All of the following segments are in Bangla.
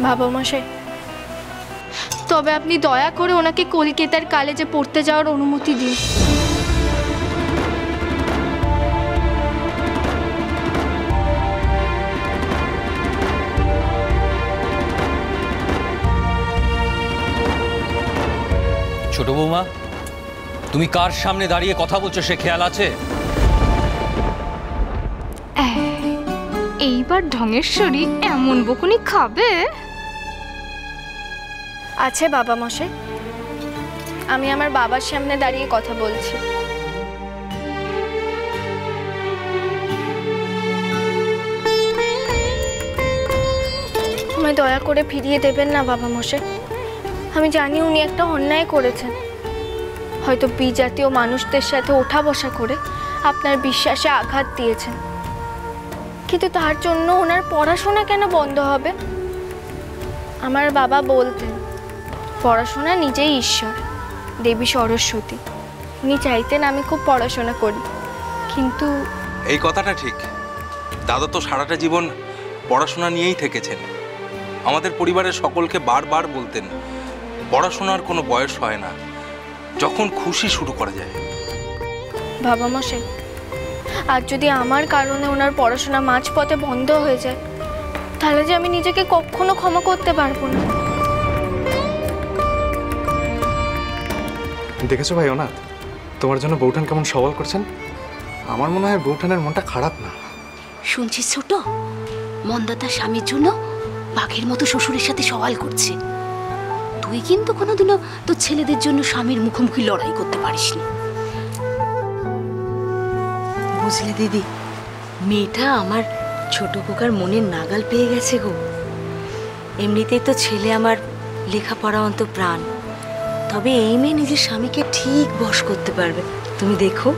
বাবা মশাই, তবে আপনি দয়া করে ওনাকে কলকাতার কলেজে পড়তে যাওয়ার অনুমতি দিন। ছোট বৌমা, তুমি কার সামনে দাঁড়িয়ে কথা বলছো সে খেয়াল আছে? এইবার ঢঙেশ্বরী এমন বকুনি খাবে। আছে বাবা মশাই, আমি আমার বাবার সামনে দাঁড়িয়ে কথা বলছি। আমায় দয়া করে ফিরিয়ে দেবেন না বাবা মশাই। আমি জানি উনি একটা অন্যায় করেছেন, হয়তো বিজাতীয় মানুষদের সাথে ওঠা বসা করে আপনার বিশ্বাসে আঘাত দিয়েছেন, কিন্তু তার জন্য ওনার পড়াশোনা কেন বন্ধ হবে? আমার বাবা বলতেন পড়াশোনা নিজেই ঈশ্বর, দেবী সরস্বতী। উনি চাইতেন আমি খুব পড়াশোনা করি, কিন্তু এই কথাটা ঠিক। দাদা তো সারাটা জীবন পড়াশোনা নিয়েই থেকেছেন। আমাদের পরিবারের সকলকে বারবার বলতেন পড়াশোনার কোনো বয়স হয় না, যখন খুশি শুরু করা যায়। বাবা মশাই, আর যদি আমার কারণে ওনার পড়াশোনা মাঝপথে বন্ধ হয়ে যায়, তাহলে যে আমি নিজেকে কখনো ক্ষমা করতে পারবো না। দেখেছো ভাই অনাথ, তোমার জন্য বৌঠান কেমন সওয়াল করছেন? আমার মনে হয় বৌঠানের মনটা খারাপ না। শুনছিস ছোট, মন্দাতার স্বামীর জন্য বাঘের মতো শ্বশুরের সাথে সওয়াল করছে। তুই কিন্তু কোনোদিনও তোর ছেলেদের জন্য স্বামীর মুখোমুখি লড়াই করতে পারিসনি। বুঝলে দিদি, মেয়েটা আমার ছোট খোকার মনের নাগাল পেয়ে গেছে গো। এমনিতেই তো ছেলে আমার লেখাপড়া অন্ত প্রাণ, তবে এই মেয়ে নিজের স্বামীকে ঠিক বশ করতে পারবে, তুমি দেখো।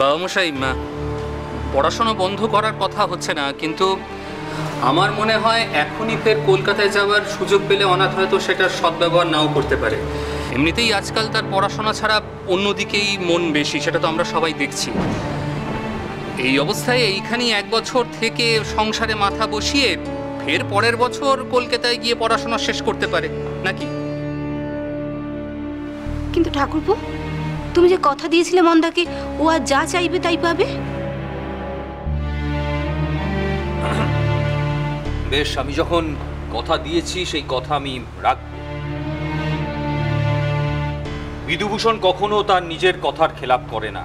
বাবা মশাই, পড়াশোনা বন্ধ করার কথা হচ্ছে না, কিন্তু আমার মনে হয় এখনই ফের কলকাতায় যাওয়ার সুযোগ পেলে অনাথ হয়তো সেটার সদ্ব্যবহার নাও করতে পারে। এমনিতেই আজকাল তার পড়াশোনা ছাড়া অন্যদিকেই মন বেশি, সেটা তো আমরা সবাই দেখছি। এই অবস্থায় এইখানেই 1 বছর থেকে সংসারে মাথা বসিয়ে ফের পরের বছর কলকাতায় গিয়ে পড়াশোনা শেষ করতে পারে নাকি? কিন্তু ঠাকুরপো, তুমি যে কথা দিয়েছিলে মন্দাকে, ও আর যা চাইবে তাই পাবে। বেশ, আমি যখন কথা দিয়েছি সেই কথা আমি রাখব। বিধুভূষণ কখনো তার নিজের কথার খেলাপ করে না,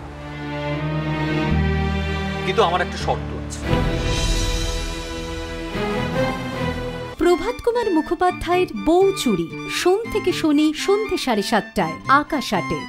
কিন্তু আমার একটা শর্ত আছে। প্রভাত কুমার মুখোপাধ্যায়ের বউ চুরি, সোম থেকে শনি সন্ধ্যে 7:30টায় আকাশ 8-এ।